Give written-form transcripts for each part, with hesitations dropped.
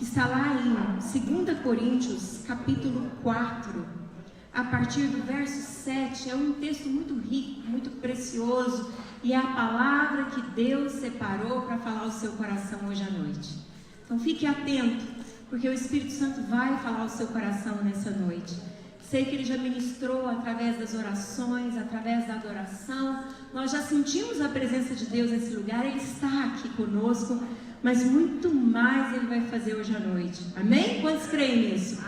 que está lá em 2 Coríntios, capítulo 4, a partir do verso 7. É um texto muito rico, muito precioso, e é a palavra que Deus separou para falar ao seu coração hoje à noite. Então fique atento, porque o Espírito Santo vai falar ao seu coração nessa noite. Sei que Ele já ministrou através das orações, através da adoração. Nós já sentimos a presença de Deus nesse lugar. Ele está aqui conosco, mas muito mais Ele vai fazer hoje à noite. Amém? Quantos creem nisso?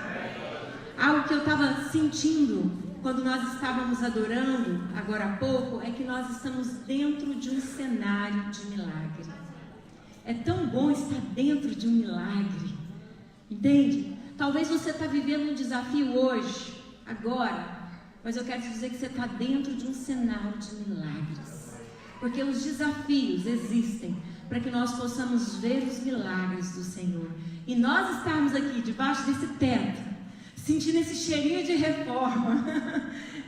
Algo que eu estava sentindo quando nós estávamos adorando agora há pouco é que nós estamos dentro de um cenário de milagre. É tão bom estar dentro de um milagre, entende? Talvez você está vivendo um desafio hoje, agora, mas eu quero te dizer que você está dentro de um cenário de milagres, porque os desafios existem para que nós possamos ver os milagres do Senhor. E nós estarmos aqui debaixo desse teto, sentindo esse cheirinho de reforma,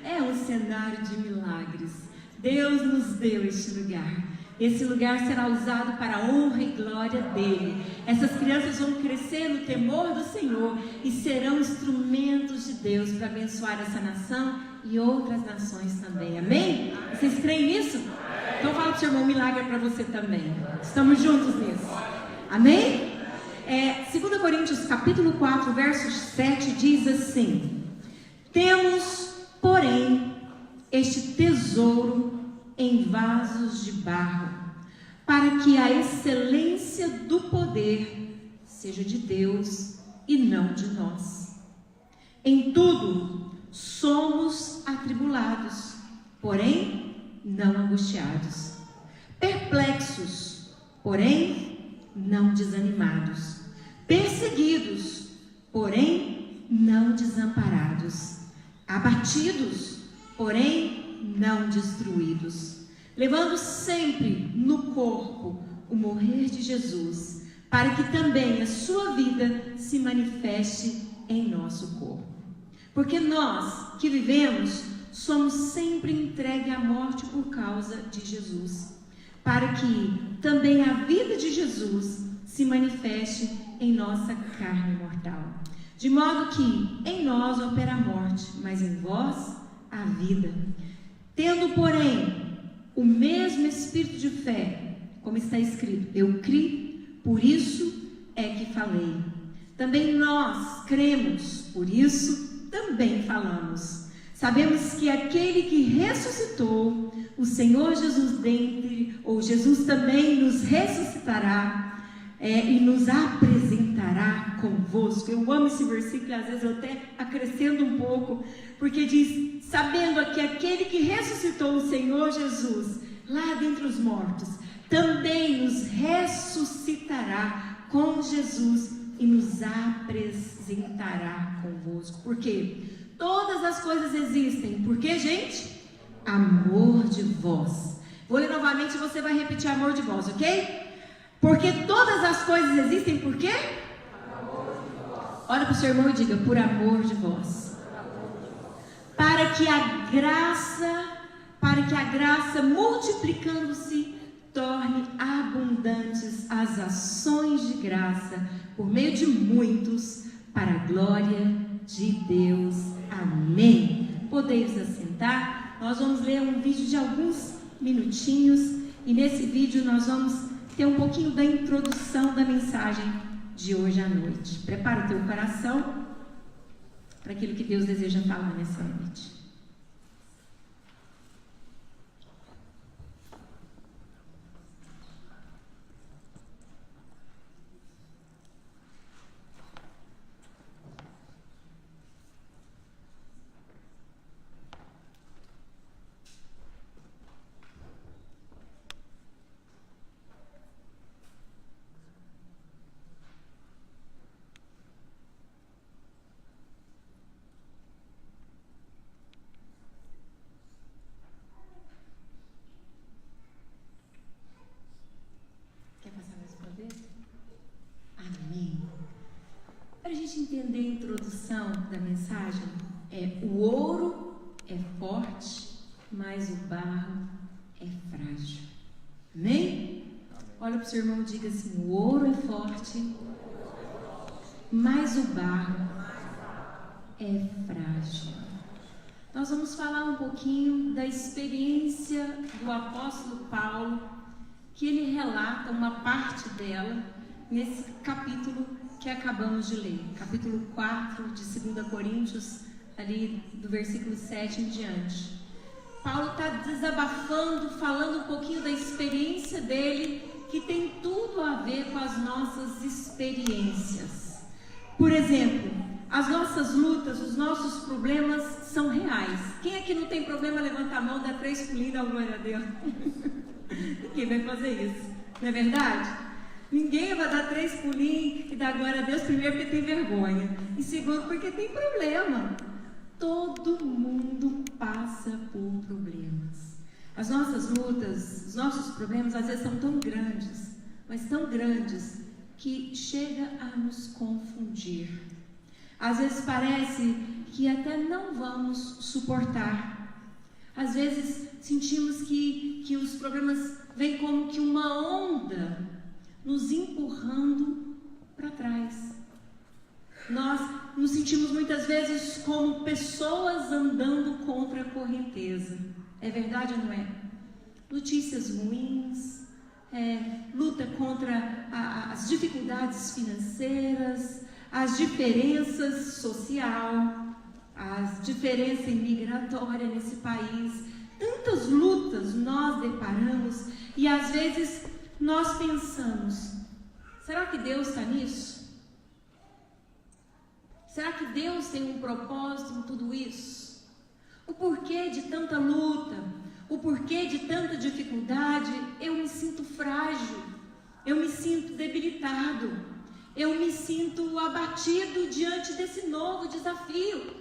é um cenário de milagres. Deus nos deu este lugar. Esse lugar será usado para a honra e glória dele. Essas crianças vão crescer no temor do Senhor e serão instrumentos de Deus para abençoar essa nação e outras nações também. Amém? Vocês creem nisso? Então fala para o seu irmão, milagre para você também. Estamos juntos nisso. Amém? 2 Coríntios capítulo 4, verso 7 diz assim: temos, porém, este tesouro em vasos de barro, para que a excelência do poder seja de Deus e não de nós. Em tudo somos atribulados, porém não angustiados, perplexos, porém não desanimados, perseguidos, porém não desamparados, abatidos, porém não destruídos, levando sempre no corpo o morrer de Jesus, para que também a sua vida se manifeste em nosso corpo. Porque nós que vivemos somos sempre entregues à morte por causa de Jesus, para que também a vida de Jesus se manifeste em nossa carne mortal. De modo que em nós opera a morte, mas em vós a vida. Tendo, porém, o mesmo espírito de fé, como está escrito, eu criei, por isso é que falei. Também nós cremos, por isso também falamos. Sabemos que aquele que ressuscitou o Senhor Jesus dentre, ou Jesus também nos ressuscitará e nos apresentará convosco. Eu amo esse versículo, às vezes eu até acrescento um pouco, porque diz, sabendo que aquele que ressuscitou o Senhor Jesus lá dentre os mortos, também nos ressuscitará com Jesus e nos apresentará convosco. Por quê? Todas as coisas existem. Por quê, gente? Amor de vós. Vou ler novamente e você vai repetir amor de vós, ok? Porque todas as coisas existem, por quê? Olha para o seu irmão e diga, por amor de vós. Para que a graça multiplicando-se, torne abundantes as ações de graça, por meio de muitos, para a glória de Deus. Amém. Podeis assentar. Nós vamos ler um vídeo de alguns minutinhos, e nesse vídeo nós vamos ter um pouquinho da introdução da mensagem de hoje à noite. Prepara o teu coração para aquilo que Deus deseja falar nessa noite. Para a gente entender a introdução da mensagem, o ouro é forte, mas o barro é frágil. Amém? Olha para o seu irmão e diga assim, o ouro é forte, mas o barro é frágil. Nós vamos falar um pouquinho da experiência do apóstolo Paulo, que ele relata uma parte dela nesse capítulo que acabamos de ler, capítulo 4 de 2 Coríntios, ali do versículo 7 em diante. Paulo está desabafando, falando um pouquinho da experiência dele, que tem tudo a ver com as nossas experiências. Por exemplo, as nossas lutas, os nossos problemas são reais. Quem aqui não tem problema, levanta a mão, dá 3 pulinhos, dá glória a Deus. Ninguém vai fazer isso, não é verdade? Ninguém vai dar 3 pulinhos e dar glória a Deus, primeiro porque tem vergonha, e segundo porque tem problema. Todo mundo passa por problemas. As nossas lutas, os nossos problemas às vezes são tão grandes, mas tão grandes que chega a nos confundir. Às vezes parece que até não vamos suportar. Às vezes sentimos que os problemas vêm como que uma onda nos empurrando para trás. Nós nos sentimos muitas vezes como pessoas andando contra a correnteza. É verdade ou não é? Notícias ruins, luta contra as dificuldades financeiras, as diferenças social, as diferenças migratórias nesse país. Tantas lutas nós deparamos e às vezes nós pensamos, será que Deus está nisso? Será que Deus tem um propósito em tudo isso? O porquê de tanta luta, o porquê de tanta dificuldade? Eu me sinto frágil, eu me sinto debilitado, eu me sinto abatido diante desse novo desafio,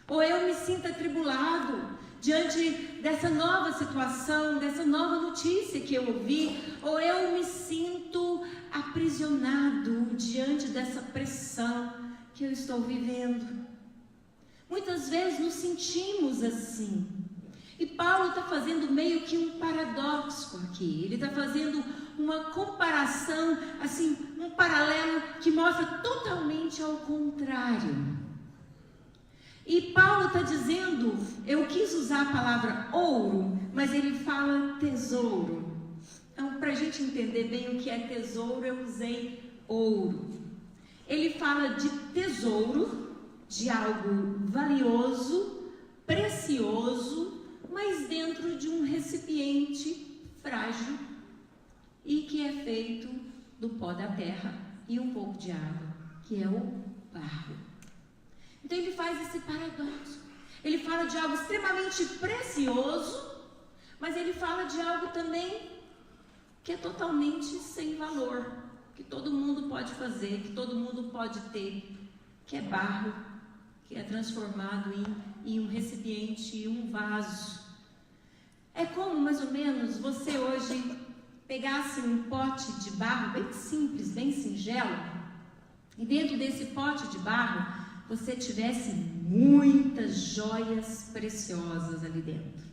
ou eu me sinto atribulado diante dessa nova situação, dessa nova notícia que eu ouvi, ou eu me sinto aprisionado diante dessa pressão que eu estou vivendo. Muitas vezes nos sentimos assim. E Paulo está fazendo meio que um paradoxo aqui. Ele está fazendo uma comparação, assim, um paralelo que mostra totalmente ao contrário. E Paulo está dizendo, eu quis usar a palavra ouro, mas ele fala tesouro. Então, para a gente entender bem o que é tesouro, eu usei ouro. Ele fala de tesouro, de algo valioso, precioso, mas dentro de um recipiente frágil e que é feito do pó da terra e um pouco de água, que é o barro. Então ele faz esse paradoxo. Ele fala de algo extremamente precioso, mas ele fala de algo também que é totalmente sem valor, que todo mundo pode fazer, que todo mundo pode ter, que é barro, que é transformado em um recipiente, um vaso. É como, mais ou menos, você hoje pegasse um pote de barro bem simples, bem singelo, e dentro desse pote de barro, você tivesse muitas joias preciosas ali dentro.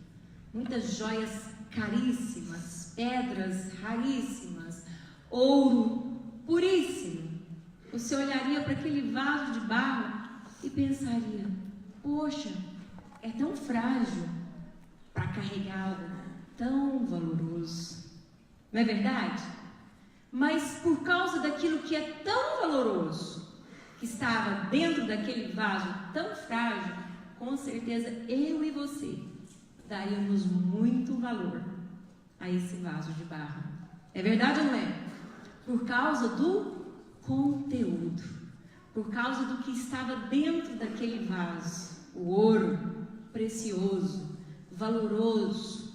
Muitas joias caríssimas, pedras raríssimas, ouro puríssimo. Você olharia para aquele vaso de barro e pensaria, poxa, é tão frágil para carregar algo tão valoroso. Não é verdade? Mas por causa daquilo que é tão valoroso, que estava dentro daquele vaso tão frágil, com certeza eu e você daríamos muito valor a esse vaso de barro. É verdade ou não é? Por causa do conteúdo, por causa do que estava dentro daquele vaso, o ouro precioso, valoroso.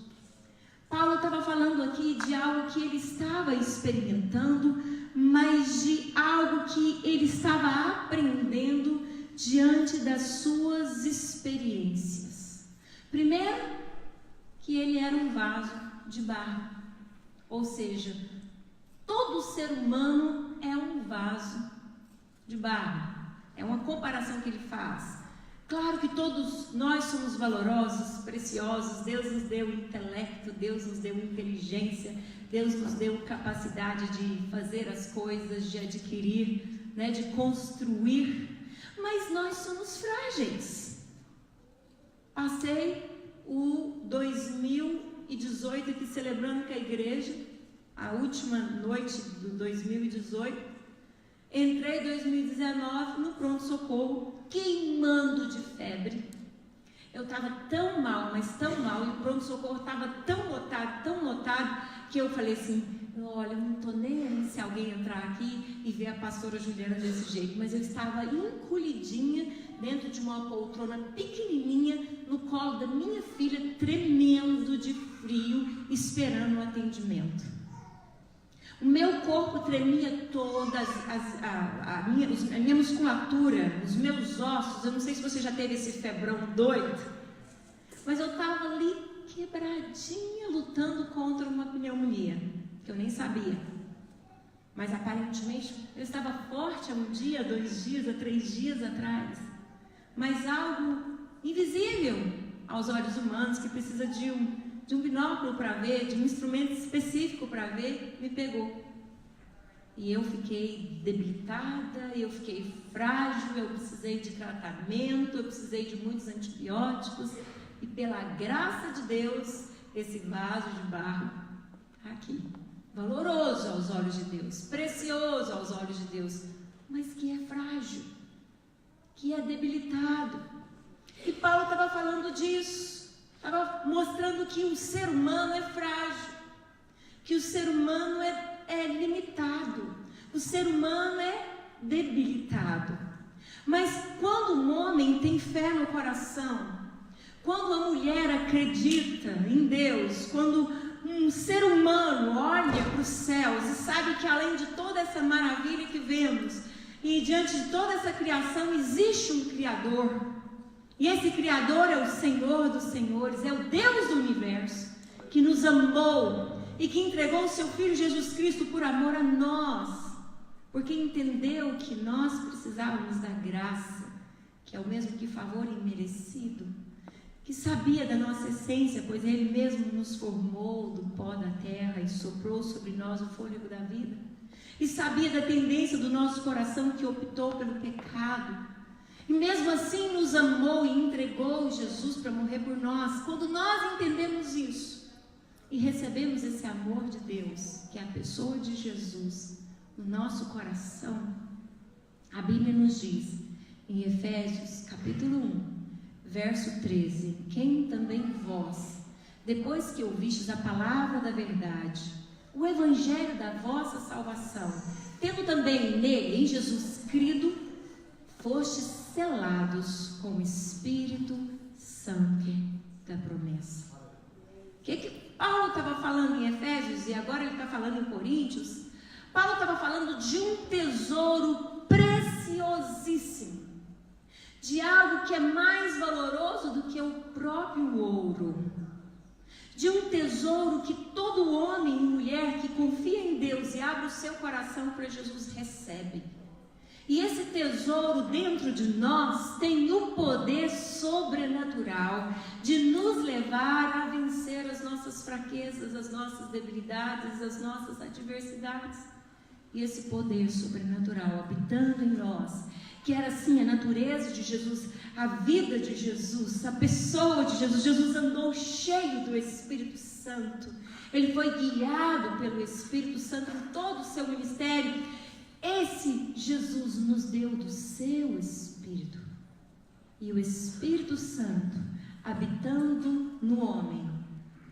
Paulo estava falando aqui de algo que ele estava experimentando, mas de algo que ele estava aprendendo diante das suas experiências. Primeiro, que ele era um vaso de barro, ou seja, todo ser humano é um vaso de barro. É uma comparação que ele faz. Claro que todos nós somos valorosos, preciosos. Deus nos deu intelecto, Deus nos deu inteligência, Deus nos deu capacidade de fazer as coisas, de adquirir né, de construir, mas nós somos frágeis. Passei o 2018 aqui celebrando com a igreja, a última noite do 2018, entrei em 2019 no pronto-socorro, queimando de febre. Eu estava tão mal, mas tão mal, e o pronto-socorro estava tão lotado, que eu falei assim, olha, eu não estou nem aí se alguém entrar aqui e ver a pastora Juliana desse jeito, mas eu estava encolhidinha dentro de uma poltrona pequenininha, no colo da minha filha, tremendo de frio, esperando o atendimento. O meu corpo tremia toda, a minha musculatura, os meus ossos. Eu não sei se você já teve esse febrão doido, mas eu estava ali quebradinha, lutando contra uma pneumonia, que eu nem sabia. Mas aparentemente eu estava forte há um dia, 2 dias, há 3 dias atrás. Mas algo invisível aos olhos humanos, que precisa de um binóculo para ver, de um instrumento específico para ver, me pegou. E eu fiquei debilitada, eu fiquei frágil, eu precisei de tratamento, eu precisei de muitos antibióticos. E pela graça de Deus, esse vaso de barro aqui, valoroso aos olhos de Deus, precioso aos olhos de Deus, mas que é frágil, que é debilitado. E Paulo estava falando disso, estava mostrando que o ser humano é frágil, que o ser humano é limitado, o ser humano é debilitado. Mas quando um homem tem fé no coração, quando a mulher acredita em Deus, quando um ser humano olha para os céus e sabe que além de toda essa maravilha que vemos, e diante de toda essa criação existe um Criador, e esse Criador é o Senhor dos Senhores, é o Deus do universo, que nos amou e que entregou o seu Filho Jesus Cristo por amor a nós, porque entendeu que nós precisávamos da graça, que é o mesmo que favor imerecido, que sabia da nossa essência, pois Ele mesmo nos formou do pó da terra e soprou sobre nós o fôlego da vida, e sabia da tendência do nosso coração que optou pelo pecado, e mesmo assim nos amou e entregou Jesus para morrer por nós. Quando nós entendemos isso e recebemos esse amor de Deus, que é a pessoa de Jesus, no nosso coração, a Bíblia nos diz, em Efésios capítulo 1, verso 13, quem também vós, depois que ouvistes a palavra da verdade, o evangelho da vossa salvação, tendo também nele, em Jesus crido, fostes selados com o Espírito Santo da promessa. O que Paulo estava falando em Efésios e agora ele está falando em Coríntios? Paulo estava falando de um tesouro preciosíssimo, de algo que é mais valoroso do que o próprio ouro, de um tesouro que todo homem e mulher que confia em Deus e abre o seu coração para Jesus recebe. E esse tesouro dentro de nós tem o poder sobrenatural de nos levar a vencer as nossas fraquezas, as nossas debilidades, as nossas adversidades. E esse poder sobrenatural habitando em nós, que era assim a natureza de Jesus, a vida de Jesus, a pessoa de Jesus. Jesus andou cheio do Espírito Santo, ele foi guiado pelo Espírito Santo em todo o seu ministério. Esse Jesus nos deu do seu Espírito, e o Espírito Santo habitando no homem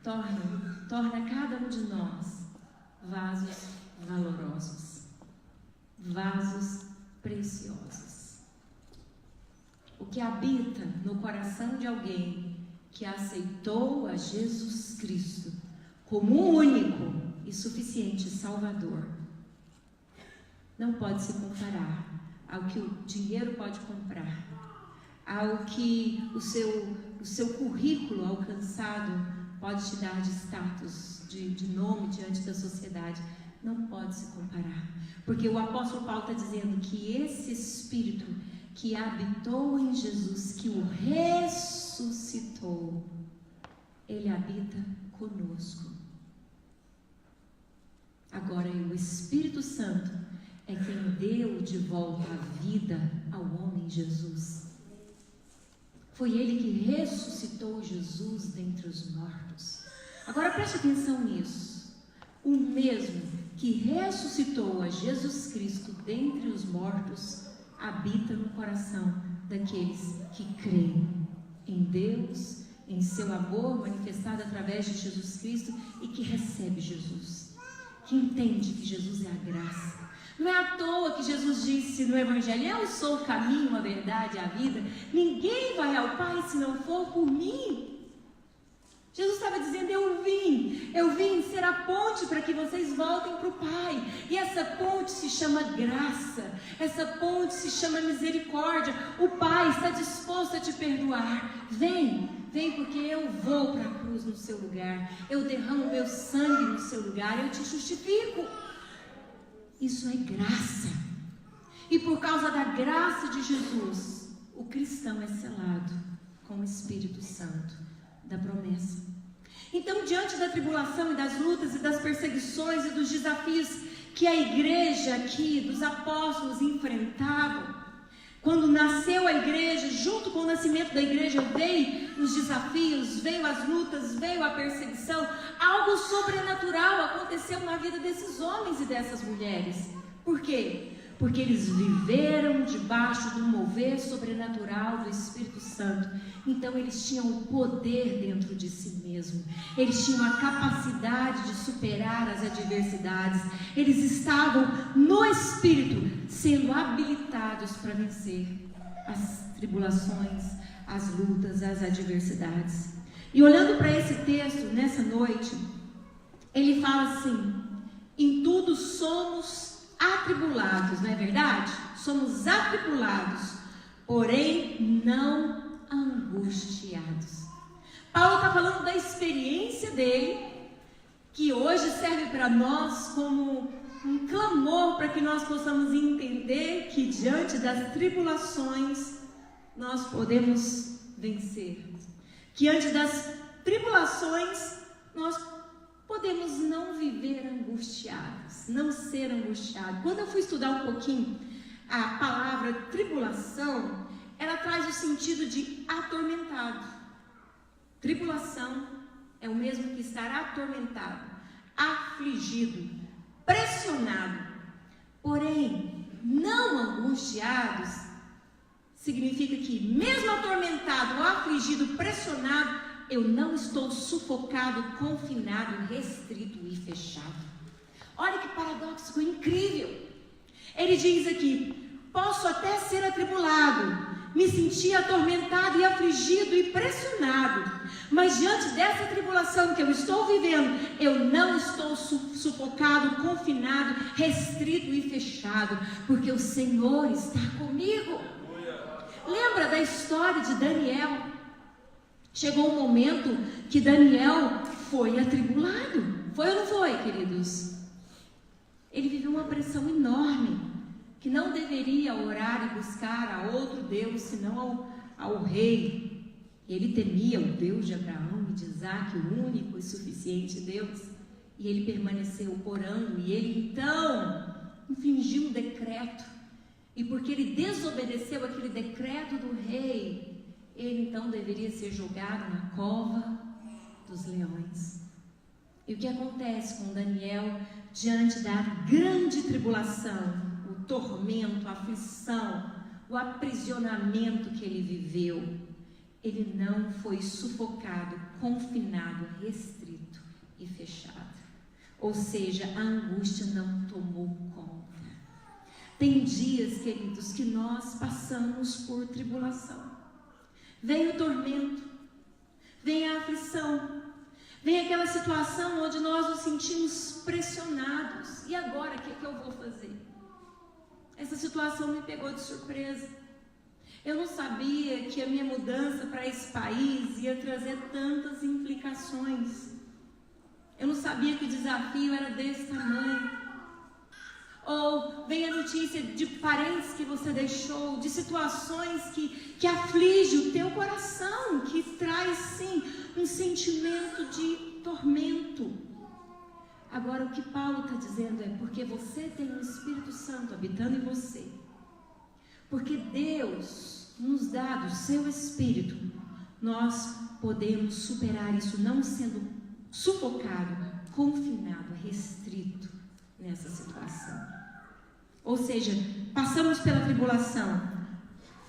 torna cada um de nós vasos valorosos, vasos preciosos. O que habita no coração de alguém que aceitou a Jesus Cristo como o único e suficiente Salvador não pode se comparar ao que o dinheiro pode comprar, ao que o seu currículo alcançado pode te dar de status, de nome diante da sociedade. Não pode se comparar, porque o apóstolo Paulo está dizendo que esse Espírito que habitou em Jesus, que o ressuscitou, ele habita conosco. Agora, o Espírito Santo é é quem deu de volta a vida ao homem Jesus. Foi Ele que ressuscitou Jesus dentre os mortos. Agora preste atenção nisso. O mesmo que ressuscitou a Jesus Cristo dentre os mortos habita no coração daqueles que creem em Deus, em seu amor manifestado através de Jesus Cristo e que recebe Jesus, que entende que Jesus é a graça. Não é à toa que Jesus disse no Evangelho: eu sou o caminho, a verdade e a vida, ninguém vai ao Pai se não for por mim. Jesus estava dizendo: eu vim ser a ponte para que vocês voltem para o Pai. E essa ponte se chama graça, essa ponte se chama misericórdia. O Pai está disposto a te perdoar. Vem porque eu vou para a cruz no seu lugar, eu derramo meu sangue no seu lugar, eu te justifico. Isso é graça. E por causa da graça de Jesus, o cristão é selado com o Espírito Santo da promessa. Então, diante da tribulação e das lutas e das perseguições e dos desafios que a igreja aqui, dos apóstolos, enfrentavam, quando nasceu a igreja, junto com o nascimento da igreja, veio os desafios, veio as lutas, veio a perseguição. Algo sobrenatural aconteceu na vida desses homens e dessas mulheres. Por quê? Porque eles viveram debaixo do mover sobrenatural do Espírito Santo. Então eles tinham o poder dentro de si mesmo. Eles tinham a capacidade de superar as adversidades. Eles estavam no Espírito, sendo habilitados para vencer as tribulações, as lutas, as adversidades. E olhando para esse texto, nessa noite, ele fala assim: em tudo somos atribulados, não é verdade? Somos atribulados, porém não angustiados. Paulo está falando da experiência dele, que hoje serve para nós como um clamor para que nós possamos entender que diante das tribulações nós podemos vencer. Que diante das tribulações nós podemos não viver angustiados, não ser angustiados. Quando eu fui estudar um pouquinho a palavra tribulação, ela traz o sentido de atormentado. Tribulação é o mesmo que estar atormentado, afligido, pressionado. Porém, não angustiados significa que mesmo atormentado, afligido, pressionado, eu não estou sufocado, confinado, restrito e fechado. Olha que paradoxo incrível. Ele diz aqui: posso até ser atribulado, me sentir atormentado e afligido e pressionado, mas diante dessa tribulação que eu estou vivendo, eu não estou sufocado, confinado, restrito e fechado, porque o Senhor está comigo. Lembra da história de Daniel? Chegou um momento que Daniel foi atribulado. Foi ou não foi, queridos? Ele viveu uma pressão enorme, que não deveria orar e buscar a outro Deus, senão ao rei. Ele temia o Deus de Abraão e de Isaac, o único e suficiente Deus. E ele permaneceu orando, e ele então infringiu um decreto. E porque ele desobedeceu aquele decreto do rei, ele então deveria ser jogado na cova dos leões. E o que acontece com Daniel diante da grande tribulação, o tormento, a aflição, o aprisionamento que ele viveu? Ele não foi sufocado, confinado, restrito e fechado. Ou seja, a angústia não tomou conta. Tem dias, queridos, que nós passamos por tribulação. Vem o tormento, vem a aflição, vem aquela situação onde nós nos sentimos pressionados. E agora, o que eu vou fazer? Essa situação me pegou de surpresa. Eu não sabia que a minha mudança para esse país ia trazer tantas implicações. Eu não sabia que o desafio era desse tamanho. Ou vem a notícia de parentes que você deixou, de situações que aflige o teu coração, que traz sim um sentimento de tormento. Agora, o que Paulo está dizendo é porque você tem o Espírito Santo habitando em você, porque Deus nos dá do seu Espírito, nós podemos superar isso, não sendo sufocado, confinado, restrito nessa situação. Ou seja, passamos pela tribulação,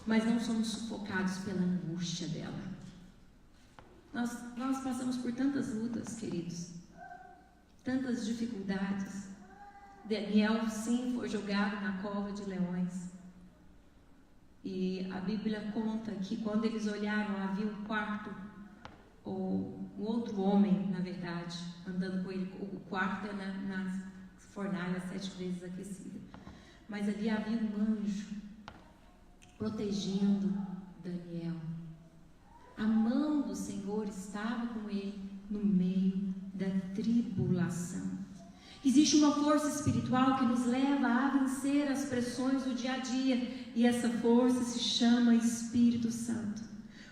mas não somos sufocados pela angústia dela. Nós passamos por tantas lutas, queridos, tantas dificuldades. Daniel, sim, foi jogado na cova de leões. E a Bíblia conta que quando eles olharam, havia um quarto, ou um outro homem, na verdade, andando com ele. O quarto é na fornalha 7 vezes aquecida. Mas ali havia um anjo protegendo Daniel. A mão do Senhor estava com ele no meio da tribulação. Existe uma força espiritual que nos leva a vencer as pressões do dia a dia, e essa força se chama Espírito Santo.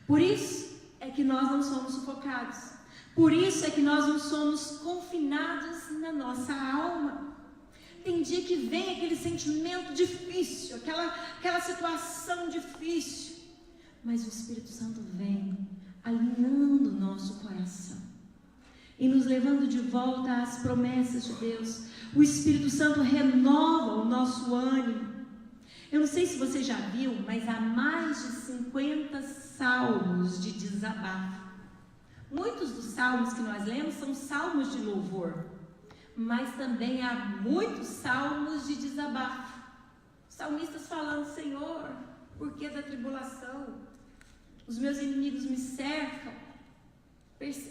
Por isso é que nós não somos sufocados, por isso é que nós não somos confinados na nossa alma. Tem dia que vem aquele sentimento difícil, aquela situação difícil, mas o Espírito Santo vem alinhando o nosso coração e nos levando de volta às promessas de Deus. O Espírito Santo renova o nosso ânimo. Eu não sei se você já viu, mas há mais de 50 salmos de desabafo. Muitos dos salmos que nós lemos são salmos de louvor, mas também há muitos salmos de desabafo. Salmistas falando: Senhor, por que da tribulação? Os meus inimigos me cercam.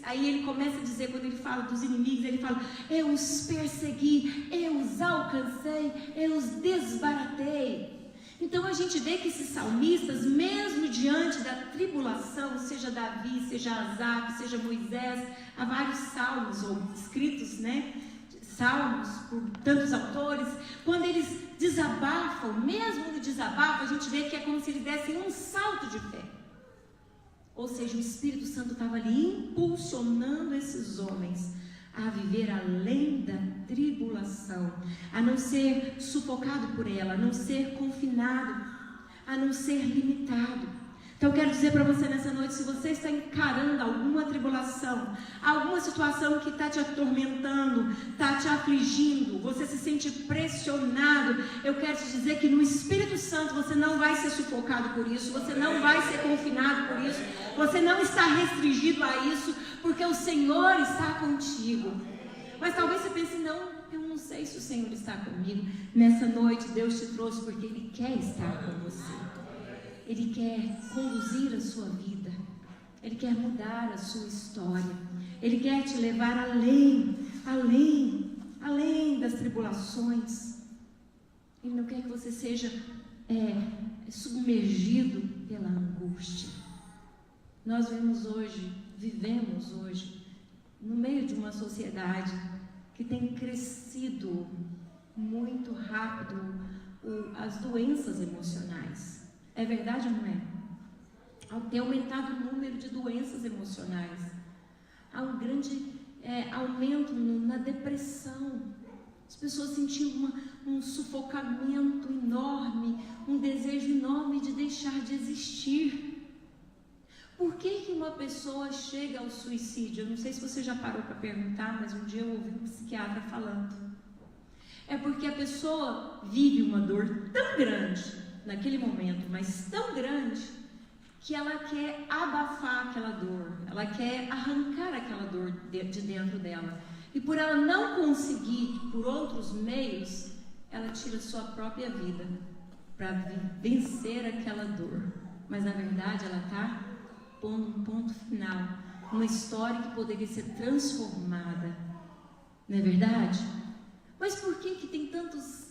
Aí ele começa a dizer, quando ele fala dos inimigos, ele fala: eu os persegui, eu os alcancei, eu os desbaratei. Então a gente vê que esses salmistas, mesmo diante da tribulação, seja Davi, seja Asaf, seja Moisés, há vários salmos, ou escritos, salmos por tantos autores, quando eles desabafam, mesmo no desabafo, a gente vê que é como se eles dessem um salto de fé. Ou seja, o Espírito Santo estava ali impulsionando esses homens a viver além da tribulação, a não ser sufocado por ela, a não ser confinado, a não ser limitado. Então eu quero dizer para você nessa noite, se você está encarando alguma tribulação, alguma situação que está te atormentando, está te afligindo, você se sente pressionado, eu quero te dizer que no Espírito Santo você não vai ser sufocado por isso, você não vai ser confinado por isso, você não está restringido a isso, porque o Senhor está contigo. Mas talvez você pense: não, eu não sei se o Senhor está comigo. Nessa noite Deus te trouxe porque Ele quer estar com você. Ele quer conduzir a sua vida, Ele quer mudar a sua história, Ele quer te levar além das tribulações. Ele não quer que você seja submergido pela angústia. Nós vivemos hoje, no meio de uma sociedade que tem crescido muito rápido as doenças emocionais. É verdade ou não é? Tem aumentado o número de doenças emocionais. Há um grande aumento na depressão. As pessoas sentindo um sufocamento enorme, um desejo enorme de deixar de existir. Por que uma pessoa chega ao suicídio? Eu não sei se você já parou para perguntar, mas um dia eu ouvi um psiquiatra falando. É porque a pessoa vive uma dor tão grande naquele momento, mas tão grande, que ela quer abafar aquela dor, ela quer arrancar aquela dor de dentro dela, e por ela não conseguir por outros meios, ela tira sua própria vida para vencer aquela dor. Mas na verdade ela está pondo um ponto final, uma história que poderia ser transformada, não é verdade? Mas por que tem tantas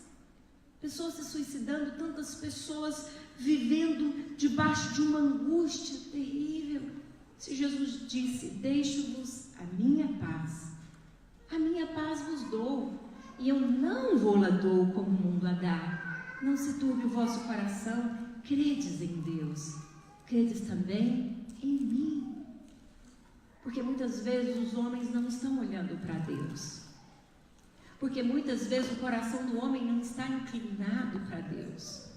pessoas se suicidando, tantas pessoas vivendo debaixo de uma angústia terrível? Se Jesus disse: deixo-vos a minha paz vos dou, e eu não vou-la dou como o mundo a dá. Não se turbe o vosso coração, credes em Deus, credes também em mim. Porque muitas vezes os homens não estão olhando para Deus, Porque muitas vezes o coração do homem não está inclinado para Deus.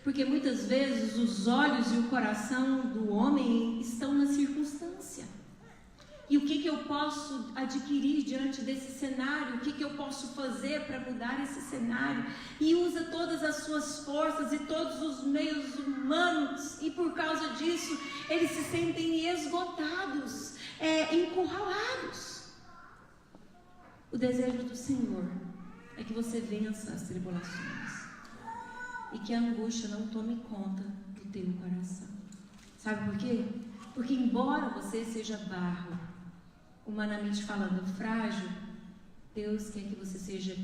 Porque muitas vezes os olhos e o coração do homem estão na circunstância. E o que eu posso adquirir diante desse cenário? O que eu posso fazer para mudar esse cenário? E usa todas as suas forças e todos os meios humanos. E por causa disso, eles se sentem esgotados, encurralados. O desejo do Senhor é que você vença as tribulações. E que a angústia não tome conta do teu coração. Sabe por quê? Porque embora você seja barro, humanamente falando, frágil, Deus quer que você seja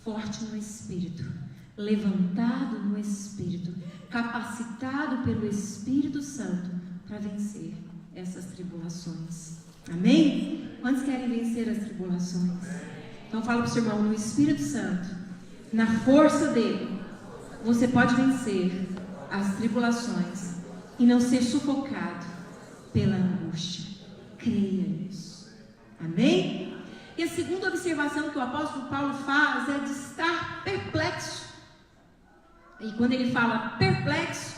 forte no Espírito, levantado no Espírito, capacitado pelo Espírito Santo para vencer essas tribulações. Amém? Quantos querem vencer as tribulações? Então fala para o seu irmão, no Espírito Santo, na força dele, você pode vencer as tribulações e não ser sufocado pela angústia. Creia nisso. Amém? E a segunda observação que o apóstolo Paulo faz é de estar perplexo. E quando ele fala perplexo,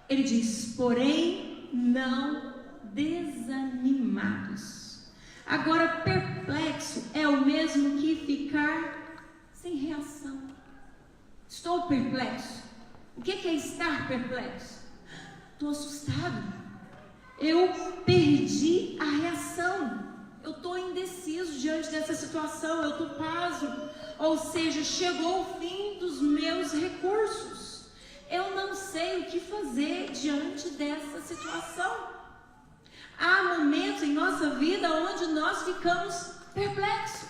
ele diz, porém não desanimados. Agora, perplexo é o mesmo que ficar sem reação. Estou perplexo. O que é estar perplexo? Estou assustado. Eu perdi a reação. Eu estou indeciso diante dessa situação. Eu estou pasmo. Ou seja, chegou o fim dos meus recursos. Eu não sei o que fazer diante dessa situação. Há momentos em nossa vida onde nós ficamos perplexos.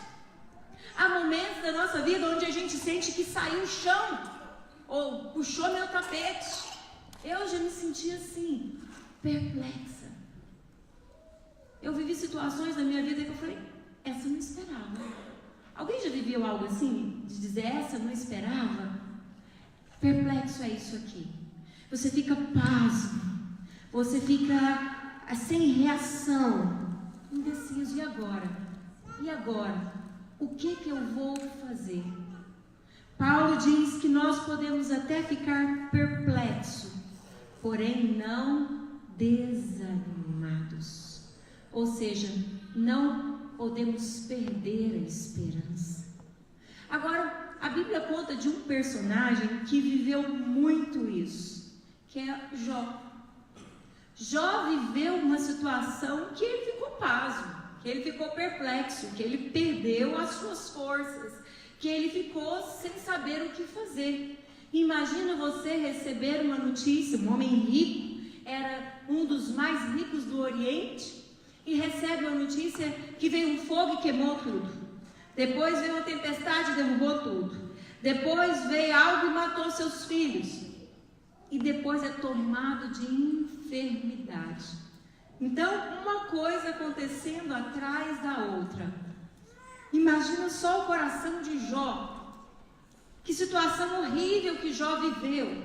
Há momentos da nossa vida onde a gente sente que saiu o chão, ou puxou meu tapete. Eu já me senti assim, perplexa. Eu vivi situações na minha vida que eu falei, essa eu não esperava. Alguém já viveu algo assim, de dizer, essa eu não esperava? Perplexo é isso aqui. Você fica pasmo, você fica sem reação, indeciso, e agora? E agora? O que eu vou fazer? Paulo diz que nós podemos até ficar perplexos, porém não desanimados. Ou seja, não podemos perder a esperança. Agora, a Bíblia conta de um personagem que viveu muito isso, que é Jó. Jó viveu uma situação que ele ficou pasmo, que ele ficou perplexo, que ele perdeu as suas forças, que ele ficou sem saber o que fazer. Imagina você receber uma notícia, um homem rico, era um dos mais ricos do Oriente, e recebe uma notícia que veio um fogo e queimou tudo. Depois veio uma tempestade e derrubou tudo. Depois veio algo e matou seus filhos. E depois é tomado de enfermidade. Então, uma coisa acontecendo atrás da outra. Imagina só o coração de Jó. Que situação horrível que Jó viveu.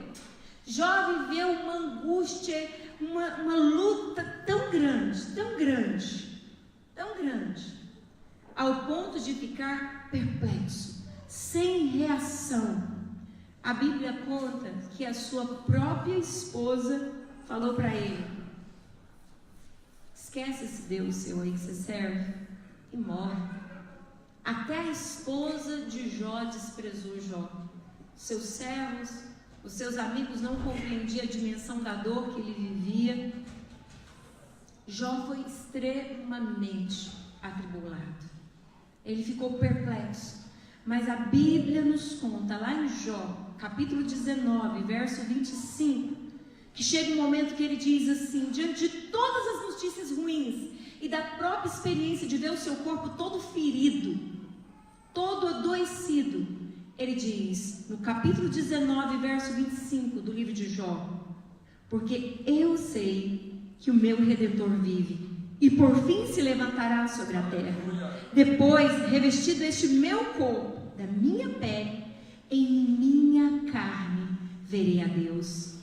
Jó viveu uma angústia, uma luta tão grande, tão grande, tão grande, ao ponto de ficar perplexo, sem reação. A Bíblia conta que a sua própria esposa falou para ele, esquece esse Deus seu aí que você serve e morre. Até a esposa de Jó desprezou Jó. Seus servos, os seus amigos não compreendiam a dimensão da dor que ele vivia. Jó foi extremamente atribulado. Ele ficou perplexo. Mas a Bíblia nos conta, lá em Jó, capítulo 19, verso 25, que chega um momento que ele diz assim, diante de todas as notícias ruins e da própria experiência de ver o seu corpo todo ferido, todo adoecido, ele diz, no capítulo 19, verso 25 do livro de Jó, porque eu sei que o meu Redentor vive, e por fim se levantará sobre a terra. Depois, revestido este meu corpo, da minha pele, em minha carne, verei a Deus.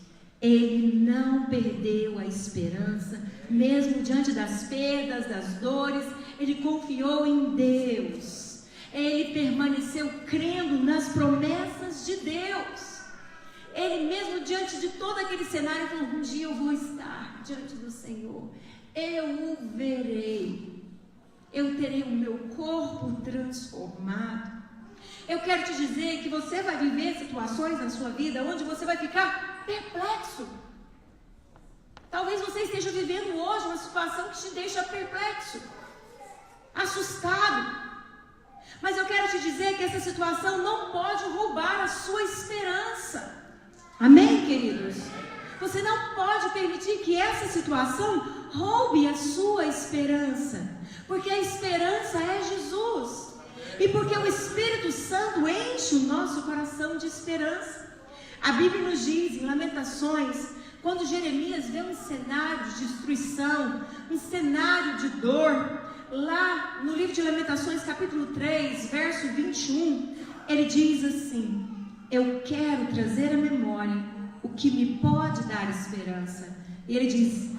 Ele não perdeu a esperança, mesmo diante das perdas, das dores, ele confiou em Deus. ele permaneceu crendo nas promessas de Deus. Ele mesmo diante de todo aquele cenário falou: um dia eu vou estar diante do Senhor, eu o verei, eu terei o meu corpo transformado. Eu quero te dizer que você vai viver situações na sua vida onde você vai ficar perplexo. Talvez você esteja vivendo hoje uma situação que te deixa perplexo, assustado. Mas eu quero te dizer que essa situação não pode roubar a sua esperança. Amém, queridos? Você não pode permitir que essa situação roube a sua esperança, porque a esperança é Jesus. E porque o Espírito Santo enche o nosso coração de esperança. A Bíblia nos diz em Lamentações, quando Jeremias vê um cenário de destruição, um cenário de dor, lá no livro de Lamentações, capítulo 3, verso 21, ele diz assim: eu quero trazer à memória o que me pode dar esperança. E ele diz: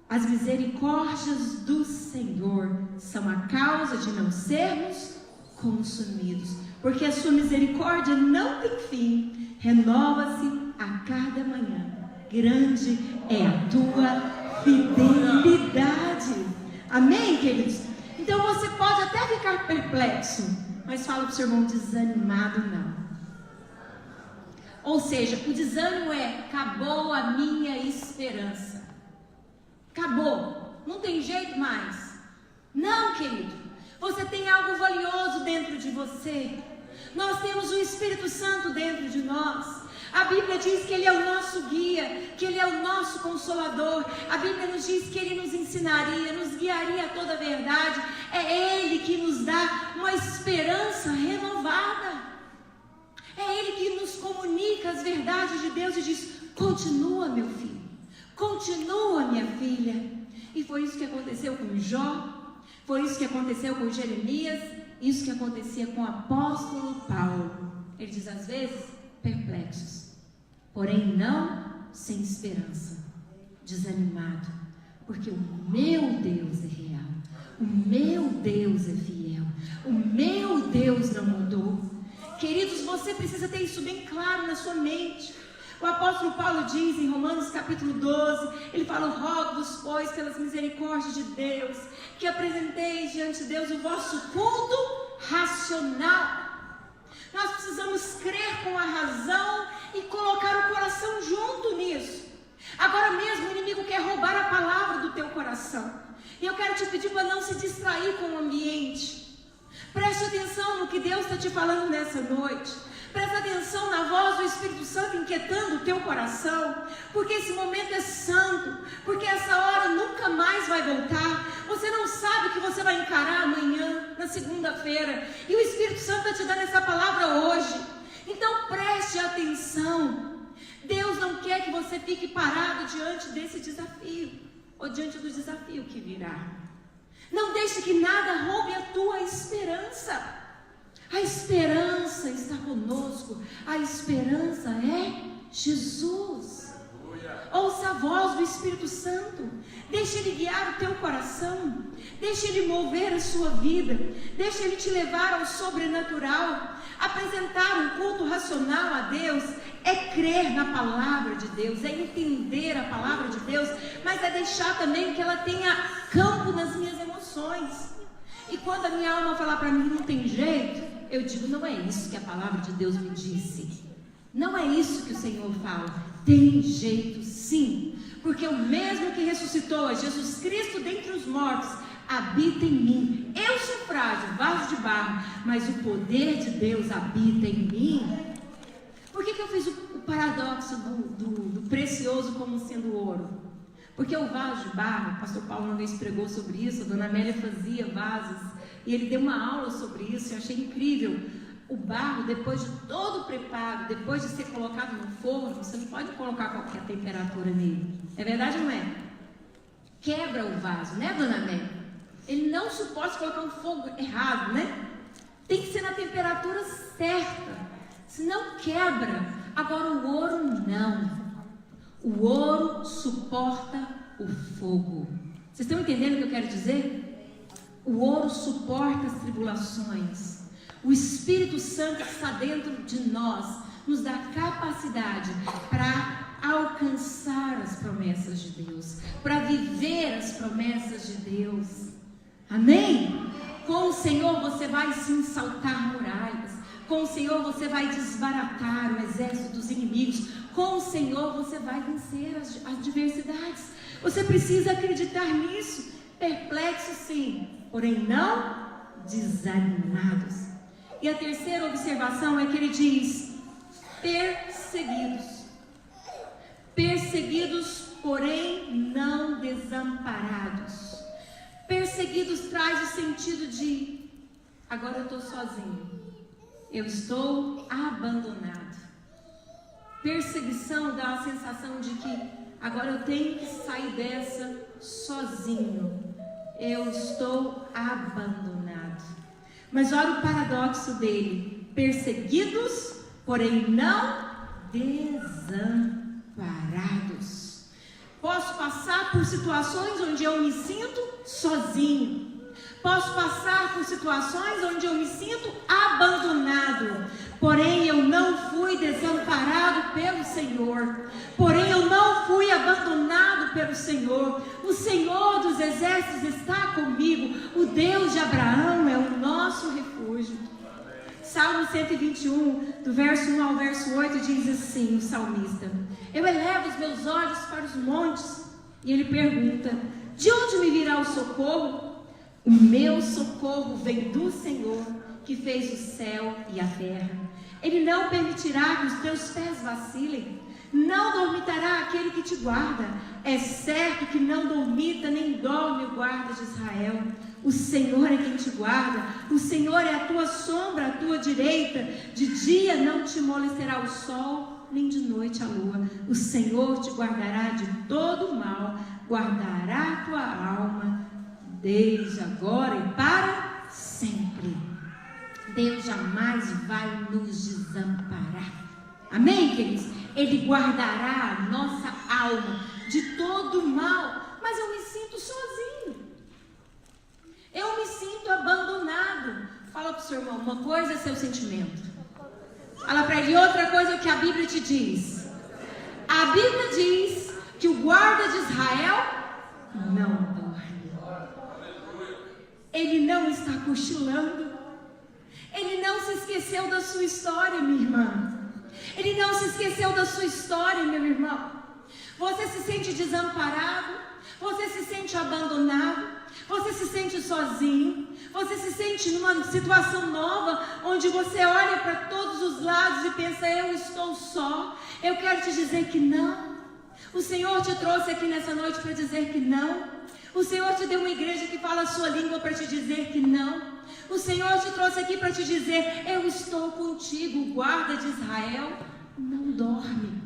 as misericórdias do Senhor são a causa de não sermos consumidos, porque a sua misericórdia não tem fim, renova-se a cada manhã, grande é a tua fidelidade. Amém, queridos? Então você pode até ficar perplexo, mas fala para o seu irmão: desanimado não. Ou seja, o desânimo é: acabou a minha esperança, acabou, não tem jeito mais. Não, querido, você tem algo valioso dentro de você. Nós temos o Espírito Santo dentro de nós. A Bíblia diz que Ele é o nosso guia, que Ele é o nosso consolador. A Bíblia nos diz que Ele nos ensinaria, nos guiaria a toda a verdade. É Ele que nos dá uma esperança renovada. É Ele que nos comunica as verdades de Deus e diz: continua, meu filho, continua, minha filha. E foi isso que aconteceu com Jó, foi isso que aconteceu com Jeremias, isso que acontecia com o apóstolo Paulo. Ele diz, às vezes, perplexos, porém não sem esperança, desanimado, porque o meu Deus é real, o meu Deus é fiel, o meu Deus não mudou. Queridos, você precisa ter isso bem claro na sua mente. O apóstolo Paulo diz em Romanos capítulo 12, ele fala: rogo-vos, pois, pelas misericórdias de Deus, que apresenteis diante de Deus o vosso culto racional. Nós precisamos crer com a razão e colocar o coração junto nisso. Agora mesmo o inimigo quer roubar a palavra do teu coração. E eu quero te pedir para não se distrair com o ambiente. Preste atenção no que Deus está te falando nessa noite. Presta atenção na voz do Espírito Santo inquietando o teu coração, porque esse momento é santo, porque essa hora nunca mais vai voltar. Você não sabe o que você vai encarar amanhã, na segunda-feira, e o Espírito Santo está te dando essa palavra hoje. Então preste atenção. Deus não quer que você fique parado diante desse desafio, ou diante do desafio que virá. Não deixe que nada roube a tua esperança. A esperança está conosco, a esperança é Jesus. Ouça a voz do Espírito Santo, deixe Ele guiar o teu coração, deixe Ele mover a sua vida, deixe Ele te levar ao sobrenatural. Apresentar um culto racional a Deus é crer na palavra de Deus, é entender a palavra de Deus, mas é deixar também que ela tenha campo nas minhas emoções. E quando a minha alma falar para mim não tem jeito, eu digo: não é isso que a palavra de Deus me disse, não é isso que o Senhor fala. Tem jeito sim, porque o mesmo que ressuscitou a Jesus Cristo dentre os mortos habita em mim. Eu sou frágil, vaso de barro, mas o poder de Deus habita em mim. Por que eu fiz o paradoxo do precioso como sendo ouro? Porque o vaso de barro, o pastor Paulo uma vez pregou sobre isso, a dona Amélia fazia vasos, e ele deu uma aula sobre isso, eu achei incrível. O barro, depois de todo o preparo, depois de ser colocado no forno, você não pode colocar qualquer temperatura nele. É verdade ou não é? Quebra o vaso, né, dona Amélia? Ele não suporta colocar um fogo errado, né? Tem que ser na temperatura certa, senão quebra. Agora o ouro não. O ouro suporta o fogo. Vocês estão entendendo o que eu quero dizer? O ouro suporta as tribulações. O Espírito Santo está dentro de nós, nos dá capacidade para alcançar as promessas de Deus, para viver as promessas de Deus. Amém? Com o Senhor você vai sim saltar muralhas. Com o Senhor você vai desbaratar o exército dos inimigos. Com o Senhor você vai vencer as adversidades. Você precisa acreditar nisso. Perplexos sim, porém não desanimados. E a terceira observação é que ele diz: perseguidos. Perseguidos, porém não desamparados. Perseguidos traz o sentido de: agora eu estou sozinho, eu estou abandonado. Perseguição dá a sensação de que agora eu tenho que sair dessa sozinho, eu estou abandonado. Mas olha o paradoxo dele: perseguidos, porém não desamparados. Posso passar por situações onde eu me sinto sozinho. Posso passar por situações onde eu me sinto abandonado. Porém, eu não fui desamparado pelo Senhor. Porém, eu não fui abandonado pelo Senhor. O Senhor dos exércitos está comigo. O Deus de Abraão é o nosso refúgio. Salmo 121, do verso 1 ao verso 8, diz assim, o salmista: eu elevo os meus olhos para os montes. E ele pergunta: de onde me virá o socorro? O meu socorro vem do Senhor, que fez o céu e a terra. Ele não permitirá que os teus pés vacilem. Não dormitará aquele que te guarda. É certo que não dormita nem dorme o guarda de Israel. O Senhor é quem te guarda. O Senhor é a tua sombra, a tua direita. De dia não te molestará o sol, nem de noite a lua. O Senhor te guardará de todo mal. Guardará a tua alma, desde agora e para sempre. Deus jamais vai nos desamparar. Amém, queridos? Ele guardará a nossa alma de todo mal. Mas eu me sinto sozinho. Eu me sinto abandonado. Fala para o seu irmão: uma coisa é seu sentimento. Fala para ele: outra coisa é o que a Bíblia te diz. A Bíblia diz que o guarda de Israel não dorme. Ele não está cochilando. Ele não se esqueceu da sua história, minha irmã. Ele não se esqueceu da sua história, meu irmão. Você se sente desamparado, você se sente abandonado, você se sente sozinho, você se sente numa situação nova, onde você olha para todos os lados e pensa: eu estou só. Eu quero te dizer que não. O Senhor te trouxe aqui nessa noite para dizer que não. O Senhor te deu uma igreja que fala a sua língua para te dizer que não. O Senhor te trouxe aqui para te dizer: eu estou contigo. O guarda de Israel não dorme.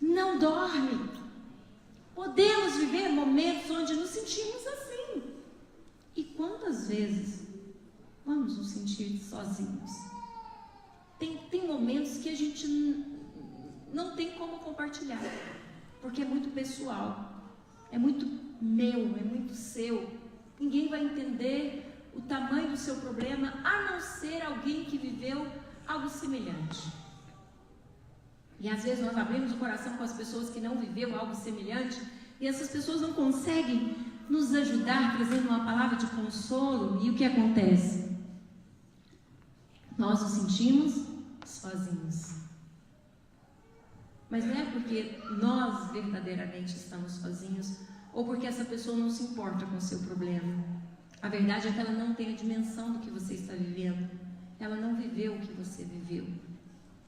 Não dorme. Podemos viver momentos onde nos sentimos assim. E quantas vezes vamos nos sentir sozinhos? Tem momentos que a gente não tem como compartilhar, porque é muito pessoal, é muito meu, é muito seu. Ninguém vai entender o tamanho do seu problema, a não ser alguém que viveu algo semelhante. E às vezes nós abrimos o coração com as pessoas que não viveu algo semelhante, e essas pessoas não conseguem nos ajudar, trazendo uma palavra de consolo. E o que acontece? Nós nos sentimos sozinhos. Mas não é porque nós verdadeiramente estamos sozinhos, ou porque essa pessoa não se importa com o seu problema. A verdade é que ela não tem a dimensão do que você está vivendo. Ela não viveu o que você viveu.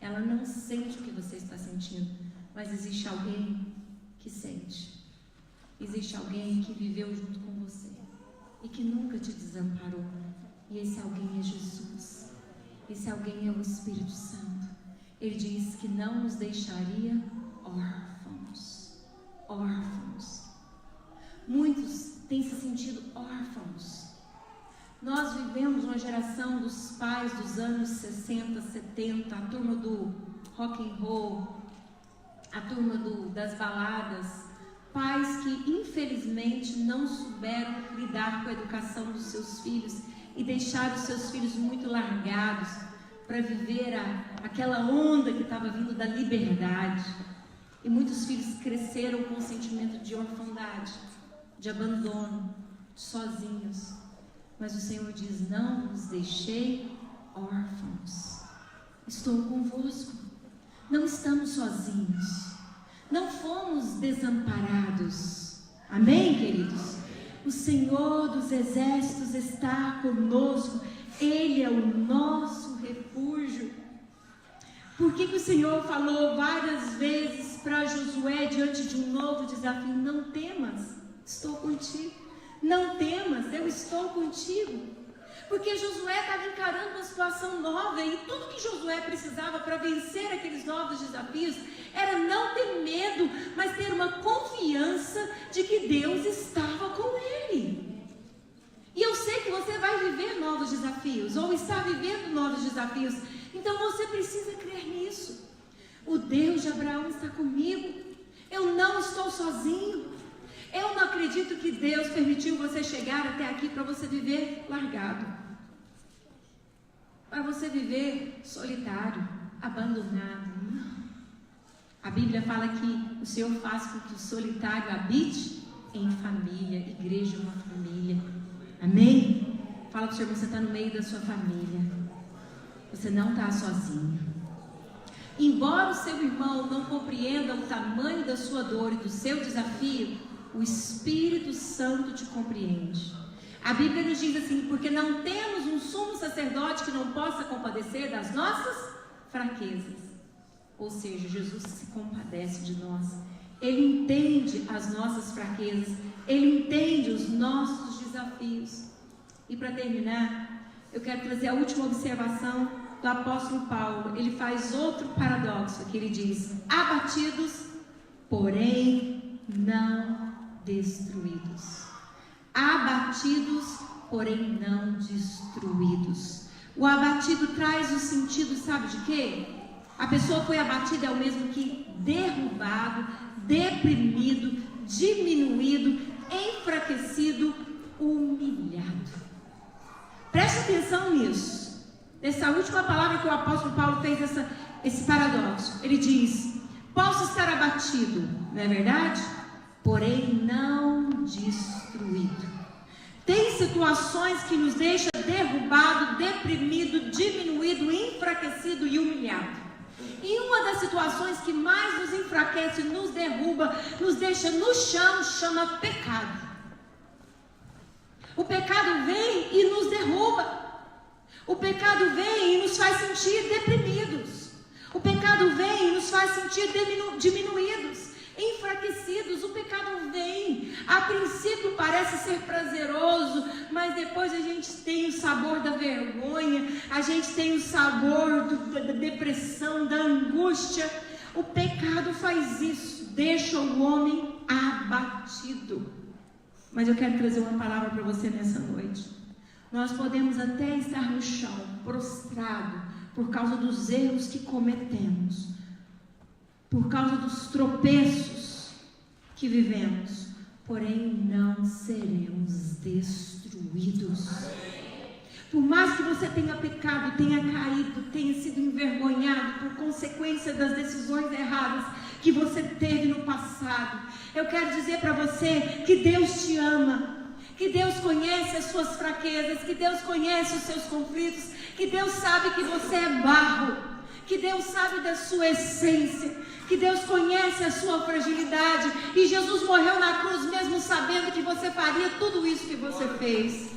Ela não sente o que você está sentindo. Mas existe alguém que sente. Existe alguém que viveu junto com você e que nunca te desamparou. E esse alguém é Jesus. Esse alguém é o Espírito Santo. Ele diz que não nos deixaria órfãos. Órfãos. Muitos têm se sentido órfãos. Nós vivemos uma geração dos pais dos anos 60, 70, a turma do rock and roll, a turma das baladas, Pais que infelizmente não souberam lidar com a educação dos seus filhos e deixaram os seus filhos muito largados para viver aquela onda que estava vindo da liberdade. E muitos filhos cresceram com o sentimento de orfandade, de abandono, sozinhos. Mas o Senhor diz: não os deixei órfãos. Estou convosco. Não estamos sozinhos. Não fomos desamparados. Amém, queridos? O Senhor dos exércitos está conosco. Ele é o nosso refúgio. Por que o Senhor falou várias vezes para Josué diante de um novo desafio? Não temas, estou contigo. Não temas, eu estou contigo. Porque Josué estava encarando uma situação nova e tudo que Josué precisava para vencer aqueles novos desafios era não ter medo, mas ter uma confiança de que Deus estava com ele. E eu sei que você vai viver novos desafios, ou está vivendo novos desafios, então você precisa crer nisso. O Deus de Abraão está comigo, eu não estou sozinho. Eu não acredito que Deus permitiu você chegar até aqui para você viver largado, para você viver solitário, abandonado. Não. A Bíblia fala que o Senhor faz com que o solitário habite em família. Igreja é uma família. Amém? Fala para o Senhor: você está no meio da sua família. Você não está sozinho. Embora o seu irmão não compreenda o tamanho da sua dor e do seu desafio, o Espírito Santo te compreende. A Bíblia nos diz assim: porque não temos um sumo sacerdote que não possa compadecer das nossas fraquezas. Ou seja, Jesus se compadece de nós. Ele entende as nossas fraquezas. Ele entende os nossos desafios. E para terminar, eu quero trazer a última observação do apóstolo Paulo. Ele faz outro paradoxo, que ele diz: abatidos, porém não destruídos. Abatidos, porém não destruídos. O abatido traz o sentido, sabe de quê? A pessoa foi abatida é o mesmo que derrubado, deprimido, diminuído, enfraquecido, humilhado. Preste atenção nisso. Nessa última palavra que o apóstolo Paulo fez esse paradoxo. Ele diz: posso estar abatido, não é verdade? Porém não destruído. Tem situações que nos deixam derrubado, deprimido, diminuído, enfraquecido e humilhado. E uma das situações que mais nos enfraquece, nos derruba, nos deixa no chão, chama pecado. O pecado vem e nos derruba. O pecado vem e nos faz sentir deprimidos. O pecado vem e nos faz sentir diminuídos, enfraquecidos. O pecado vem, a princípio parece ser prazeroso, mas depois a gente tem o sabor da vergonha, a gente tem o sabor da depressão, da angústia. O pecado faz isso, deixa o homem abatido. Mas eu quero trazer uma palavra para você nessa noite. Nós podemos até estar no chão, prostrado, por causa dos erros que cometemos, por causa dos tropeços que vivemos, porém não seremos destruídos. Por mais que você tenha pecado, tenha caído, tenha sido envergonhado por consequência das decisões erradas que você teve no passado, eu quero dizer para você que Deus te ama, que Deus conhece as suas fraquezas, que Deus conhece os seus conflitos, que Deus sabe que você é barro, que Deus sabe da sua essência, que Deus conhece a sua fragilidade, e Jesus morreu na cruz mesmo sabendo que você faria tudo isso que você fez.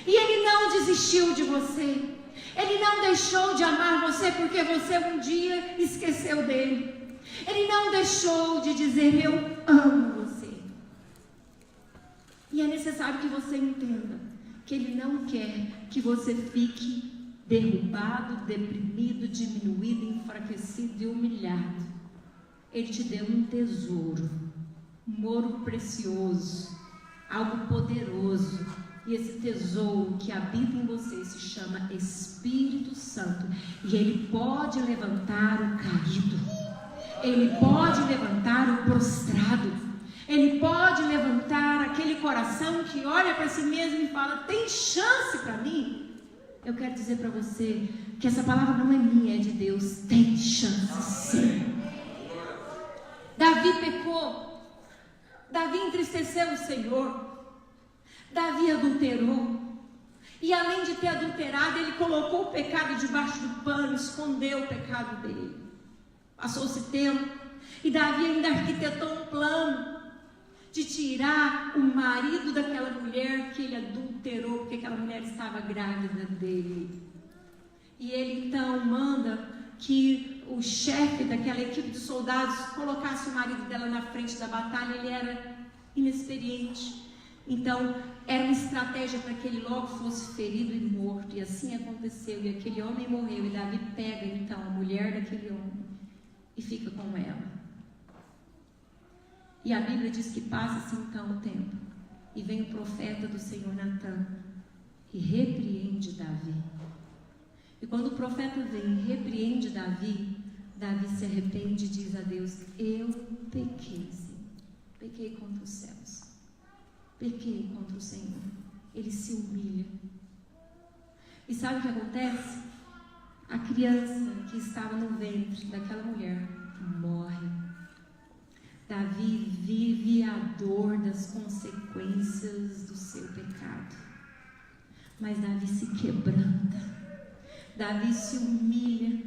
E Ele não desistiu de você, Ele não deixou de amar você porque você um dia esqueceu dele. Ele não deixou de dizer: eu amo você. E é necessário que você entenda que Ele não quer que você fique derrubado, deprimido, diminuído, enfraquecido e humilhado. Ele te deu um tesouro, um ouro precioso, algo poderoso. E esse tesouro que habita em você se chama Espírito Santo. E Ele pode levantar o caído. Ele pode levantar o prostrado. Ele coração que olha para si mesmo e fala, tem chance para mim? Eu quero dizer para você que essa palavra não é minha, é de Deus. Tem chance sim. Davi pecou. Davi entristeceu o Senhor. Davi adulterou. E além de ter adulterado, ele colocou o pecado debaixo do pano, escondeu o pecado dele. Passou-se tempo, e Davi ainda arquitetou um plano de tirar o marido daquela mulher que ele adulterou, porque aquela mulher estava grávida dele. E ele então manda que o chefe daquela equipe de soldados colocasse o marido dela na frente da batalha. Ele era inexperiente. Então, era uma estratégia para que ele logo fosse ferido e morto. E assim aconteceu. E aquele homem morreu. E Davi pega, então, a mulher daquele homem e fica com ela. E a Bíblia diz que passa-se, então, o tempo. E vem o profeta do Senhor, Natã, e repreende Davi. E quando o profeta vem e repreende Davi, Davi se arrepende e diz a Deus, eu pequei, sim. Pequei contra os céus. Pequei contra o Senhor. Ele se humilha. E sabe o que acontece? A criança que estava no ventre daquela mulher morre. Davi vive a dor das consequências do seu pecado. Mas Davi se quebranta. Davi se humilha.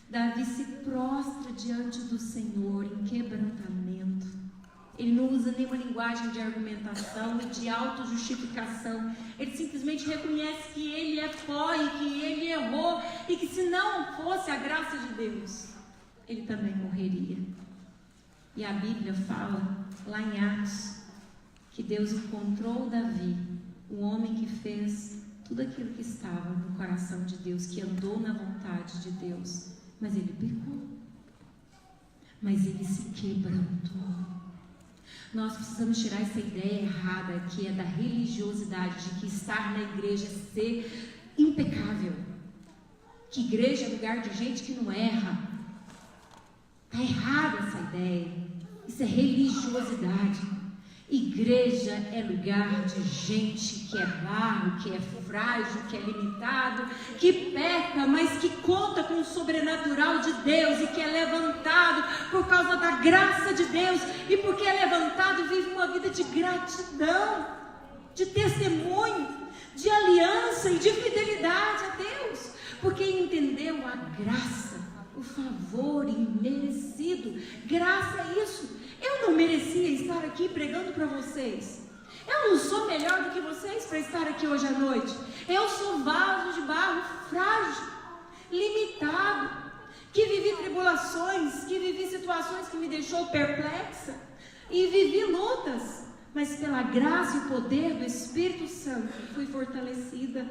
Davi se prostra diante do Senhor em quebrantamento. Ele não usa nenhuma linguagem de argumentação e de autojustificação. Ele simplesmente reconhece que ele é pó e que ele errou. E que se não fosse a graça de Deus, ele também morreria. E a Bíblia fala, lá em Atos, que Deus encontrou Davi, o homem que fez tudo aquilo que estava no coração de Deus, que andou na vontade de Deus. Mas ele pecou. Mas ele se quebrantou. Nós precisamos tirar essa ideia errada que é da religiosidade, de que estar na igreja é ser impecável. Que igreja é lugar de gente que não erra. Está errada essa ideia. Isso é religiosidade. Igreja é lugar de gente que é barro, que é frágil, que é limitado, que peca, mas que conta com o sobrenatural de Deus e que é levantado por causa da graça de Deus, e porque é levantado vive uma vida de gratidão, de testemunho, de aliança e de fidelidade a Deus, porque entendeu a graça, o favor imerecido. Graça é isso. Eu não merecia estar aqui pregando para vocês. Eu não sou melhor do que vocês para estar aqui hoje à noite. Eu sou vaso de barro frágil, limitado, que vivi tribulações, que vivi situações que me deixou perplexa e vivi lutas, mas pela graça e o poder do Espírito Santo fui fortalecida.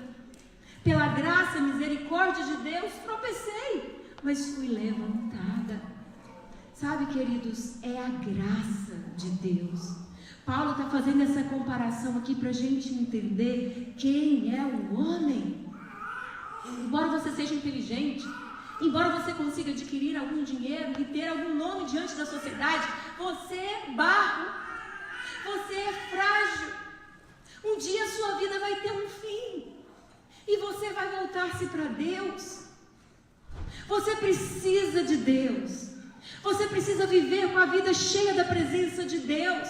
Pela graça e misericórdia de Deus tropecei, mas fui levantada. Sabe, queridos, é a graça de Deus. Paulo está fazendo essa comparação aqui para a gente entender quem é o homem. Embora você seja inteligente, embora você consiga adquirir algum dinheiro e ter algum nome diante da sociedade, você é barro, você é frágil. Um dia a sua vida vai ter um fim e você vai voltar-se para Deus. Você precisa de Deus. Você precisa viver com a vida cheia da presença de Deus,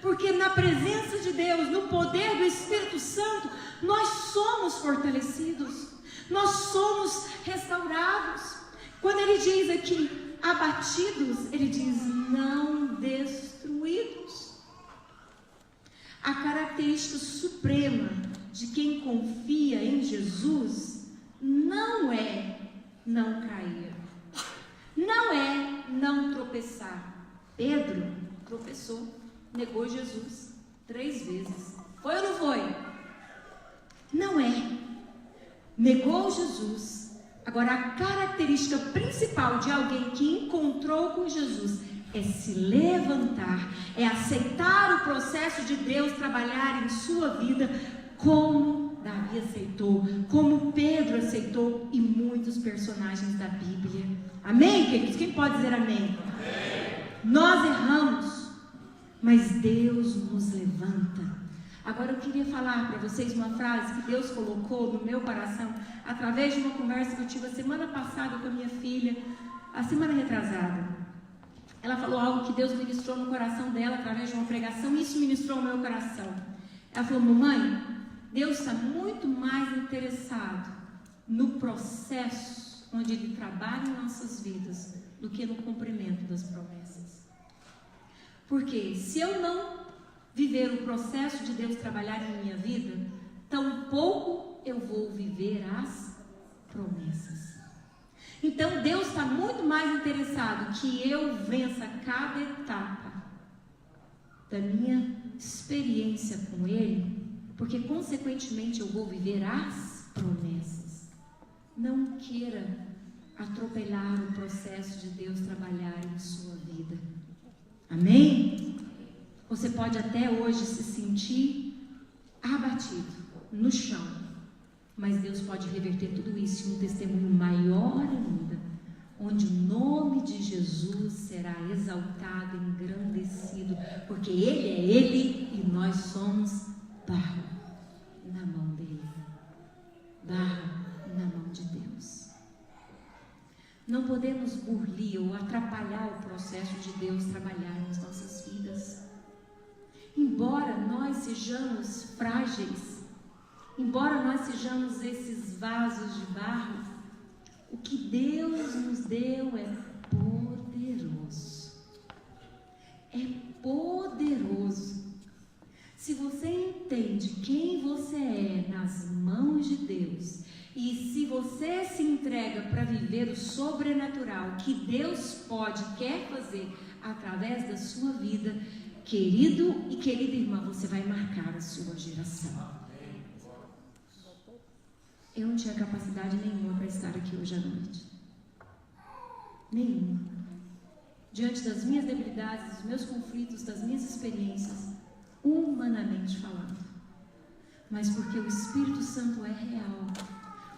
porque na presença de Deus, no poder do Espírito Santo, nós somos fortalecidos, nós somos restaurados. Quando ele diz aqui, abatidos, ele diz, não destruídos. A característica suprema de quem confia em Jesus não é não cair, não é não tropeçar. Pedro tropeçou, negou Jesus 3 vezes. Foi ou não foi? Não é. Negou Jesus. Agora, a característica principal de alguém que encontrou com Jesus é se levantar, é aceitar o processo de Deus trabalhar em sua vida, como Davi aceitou, como Pedro aceitou e muitos personagens da Bíblia. Amém, queridos? Quem pode dizer amém? Amém. Nós erramos, mas Deus nos levanta. Agora eu queria falar para vocês uma frase que Deus colocou no meu coração através de uma conversa que eu tive a semana passada com a minha filha, a semana retrasada. Ela falou algo que Deus ministrou no coração dela através de uma pregação, e isso ministrou no meu coração. Ela falou: mamãe, Deus está muito mais interessado no processo onde Ele trabalha em nossas vidas do que no cumprimento das promessas. Porque se eu não viver o processo de Deus trabalhar em minha vida, tampouco eu vou viver as promessas. Então Deus está muito mais interessado que eu vença cada etapa da minha experiência com Ele, porque consequentemente eu vou viver as promessas. Não queira atropelar o processo de Deus trabalhar em sua vida. Amém? Você pode até hoje se sentir abatido, no chão, mas Deus pode reverter tudo isso em um testemunho maior ainda, onde o nome de Jesus será exaltado, engrandecido, porque Ele é Ele e nós somos barro na mão dEle, barro na mão de Deus. Não podemos burlir ou atrapalhar o processo de Deus trabalhar nas nossas vidas. Embora nós sejamos frágeis, embora nós sejamos esses vasos de barro, o que Deus nos deu é poderoso. É poderoso. Se você entende quem você é nas mãos de Deus, e se você se entrega para viver o sobrenatural que Deus pode e quer fazer através da sua vida, querido e querida irmã, você vai marcar a sua geração. Eu não tinha capacidade nenhuma para estar aqui hoje à noite. Nenhuma. Diante das minhas debilidades, dos meus conflitos, das minhas experiências, humanamente falando. Mas porque o Espírito Santo é real.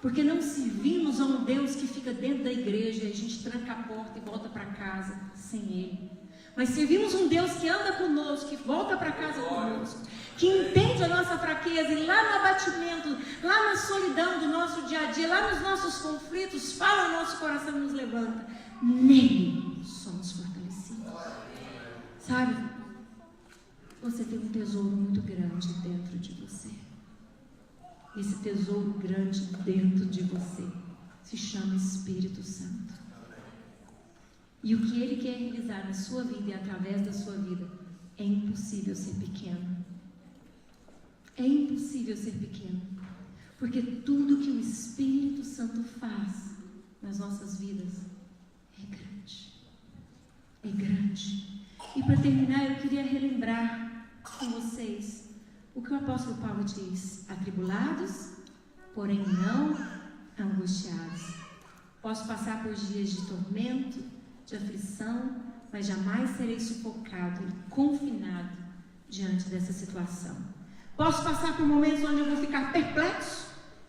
Porque não servimos a um Deus que fica dentro da igreja e a gente tranca a porta e volta para casa sem Ele. Mas servimos um Deus que anda conosco, que volta para casa conosco, que entende a nossa fraqueza e lá no abatimento, lá na solidão do nosso dia a dia, lá nos nossos conflitos, fala o nosso coração e nos levanta. Nele somos fortalecidos. Sabe? Você tem um tesouro muito grande dentro de você. Esse tesouro grande dentro de você se chama Espírito Santo. E o que Ele quer realizar na sua vida e através da sua vida, é impossível ser pequeno. É impossível ser pequeno. Porque tudo que o Espírito Santo faz nas nossas vidas é grande. É grande. E para terminar, eu queria relembrar com vocês o que o apóstolo Paulo diz: atribulados, porém não angustiados. Posso passar por dias de tormento, de aflição, mas jamais serei sufocado e confinado diante dessa situação. Posso passar por momentos onde eu vou ficar perplexo,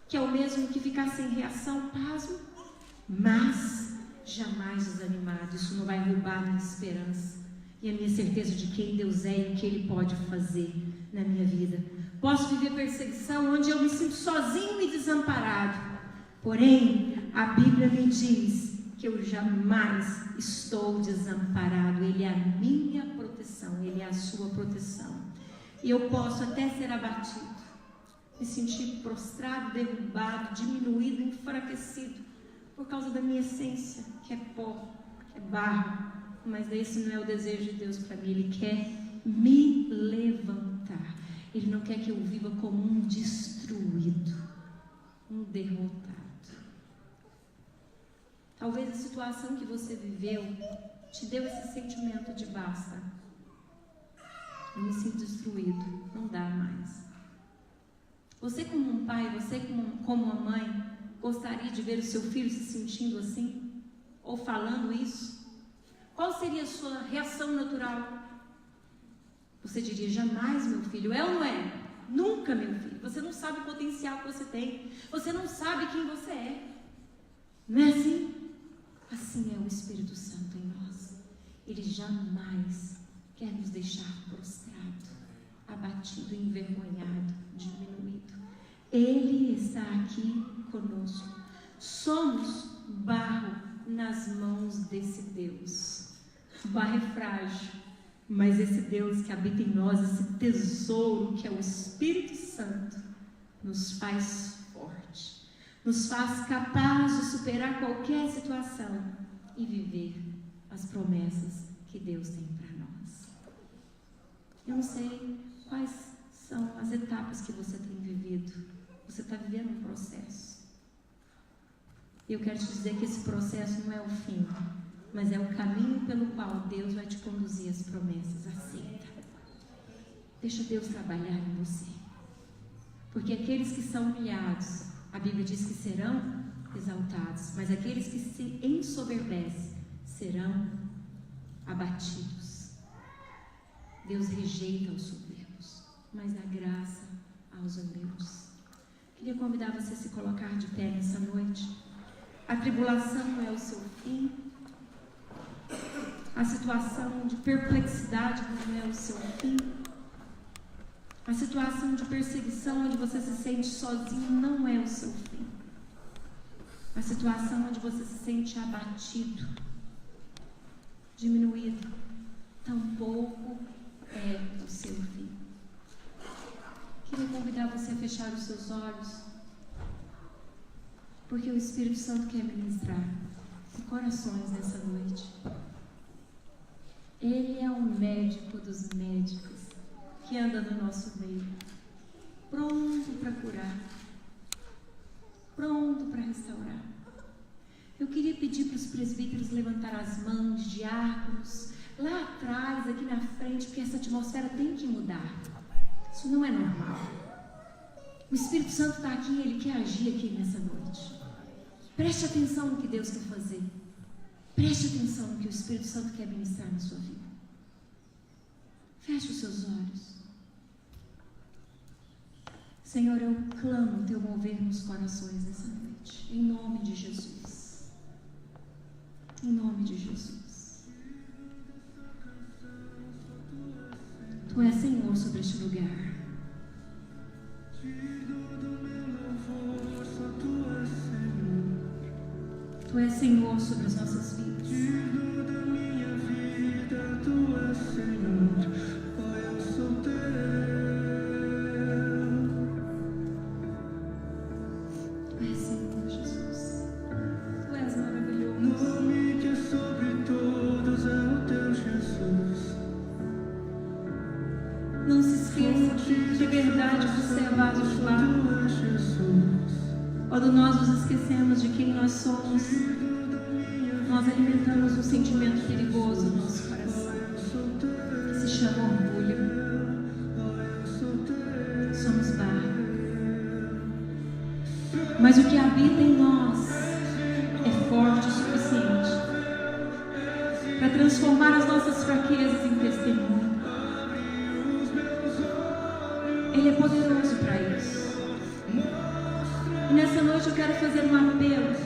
que é o mesmo que ficar sem reação, pasmo, mas jamais desanimado. Isso não vai roubar a minha esperança e a minha certeza de quem Deus é e o que Ele pode fazer na minha vida. Posso viver perseguição onde eu me sinto sozinho e desamparado, porém a Bíblia me diz que eu jamais estou desamparado. Ele é a minha proteção, Ele é a sua proteção. E eu posso até ser abatido, me sentir prostrado, derrubado, diminuído, enfraquecido, por causa da minha essência, que é pó, que é barro. Mas esse não é o desejo de Deus para mim. Ele quer me levantar. Ele não quer que eu viva como um destruído, um derrotado. Talvez a situação que você viveu te deu esse sentimento de basta. Eu me sinto destruído, não dá mais. Você como um pai, você como uma mãe, gostaria de ver o seu filho se sentindo assim? Ou falando isso? Qual seria a sua reação natural? Você diria: jamais, meu filho. É ou não é? Nunca, meu filho. Você não sabe o potencial que você tem. Você não sabe quem você é. Não é assim? Assim é o Espírito Santo em nós. Ele jamais quer nos deixar prostrado. abatido, envergonhado, diminuído. Ele está aqui conosco. Somos barro nas mãos desse Deus. O barro é frágil, mas esse Deus que habita em nós, esse tesouro que é o Espírito Santo, nos faz forte, nos faz capaz de superar qualquer situação e viver as promessas que Deus tem para nós. Eu não sei quais são as etapas que você tem vivido. Você está vivendo um processo. Eu quero te dizer que esse processo não é o fim, mas é o caminho pelo qual Deus vai te conduzir às promessas. Aceita. Deixa Deus trabalhar em você. Porque aqueles que são humilhados, a Bíblia diz que serão exaltados, mas aqueles que se ensoberbecem serão abatidos. Deus rejeita os soberbos, mas dá graça aos humildes. Queria convidar você a se colocar de pé nessa noite. A tribulação não é o seu fim. A situação de perplexidade não é o seu fim. A situação de perseguição onde você se sente sozinho não é o seu fim. A situação onde você se sente abatido, diminuído, tampouco é o seu fim. Queria convidar você a fechar os seus olhos, porque o Espírito Santo quer ministrar em corações nessa noite. Ele é o médico dos médicos que anda no nosso meio, pronto para curar, pronto para restaurar. Eu queria pedir para os presbíteros levantar as mãos, diáconos, lá atrás, aqui na frente, porque essa atmosfera tem que mudar. Isso não é normal. O Espírito Santo está aqui, Ele quer agir aqui nessa noite. Preste atenção no que Deus quer fazer. Preste atenção no que o Espírito Santo quer ministrar na sua vida. Feche os seus olhos. Senhor, eu clamo o teu mover nos corações nessa noite, em nome de Jesus. Em nome de Jesus. Tu és Senhor sobre este lugar. Tu és Senhor sobre as nossas vidas. Não se esqueça que de verdade você é vaso de barro. Quando nós nos esquecemos de quem nós somos, nós alimentamos um sentimento perigoso no nosso coração, que se chama orgulho. Somos barro. Mas o que habita em nós é forte o suficiente para transformar as nossas fraquezas em testemunho. Ele é poderoso para isso. E nessa noite eu quero fazer um apelo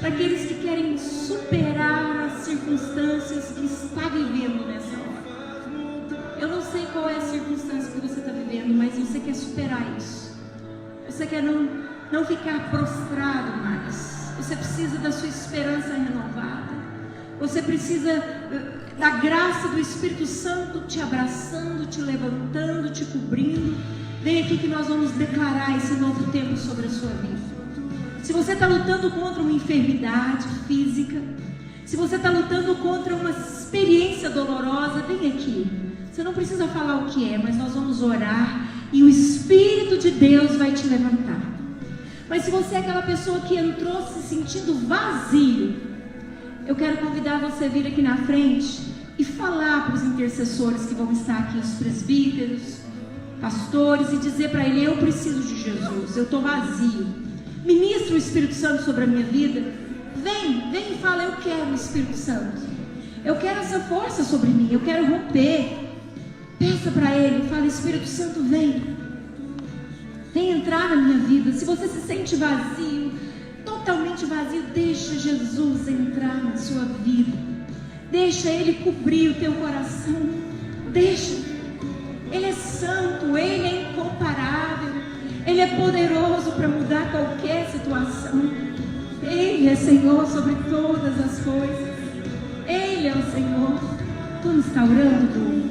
para aqueles que querem superar as circunstâncias que está vivendo nessa hora. Eu não sei qual é a circunstância que você está vivendo, mas você quer superar isso. Você quer não ficar prostrado mais. Você precisa da sua esperança renovada. Você precisa da graça do Espírito Santo te abraçando, te levantando, te cobrindo. Vem aqui que nós vamos declarar esse novo tempo sobre a sua vida. Se você está lutando contra uma enfermidade física, se você está lutando contra uma experiência dolorosa, vem aqui. Você não precisa falar o que é, mas nós vamos orar e o Espírito de Deus vai te levantar. Mas se você é aquela pessoa que entrou se sentindo vazio, eu quero convidar você a vir aqui na frente e falar para os intercessores que vão estar aqui, os presbíteros, pastores, e dizer para ele: eu preciso de Jesus, eu estou vazio. Ministra o Espírito Santo sobre a minha vida. Vem e fala: eu quero o Espírito Santo. Eu quero essa força sobre mim, eu quero romper. Peça para ele, fala: Espírito Santo, vem entrar na minha vida. Se você se sente vazio, totalmente vazio, deixa Jesus entrar na sua vida. Deixa Ele cobrir o teu coração. Deixa. Ele é poderoso para mudar qualquer situação. Ele é Senhor sobre todas as coisas. Ele é o Senhor. Tu não está orando,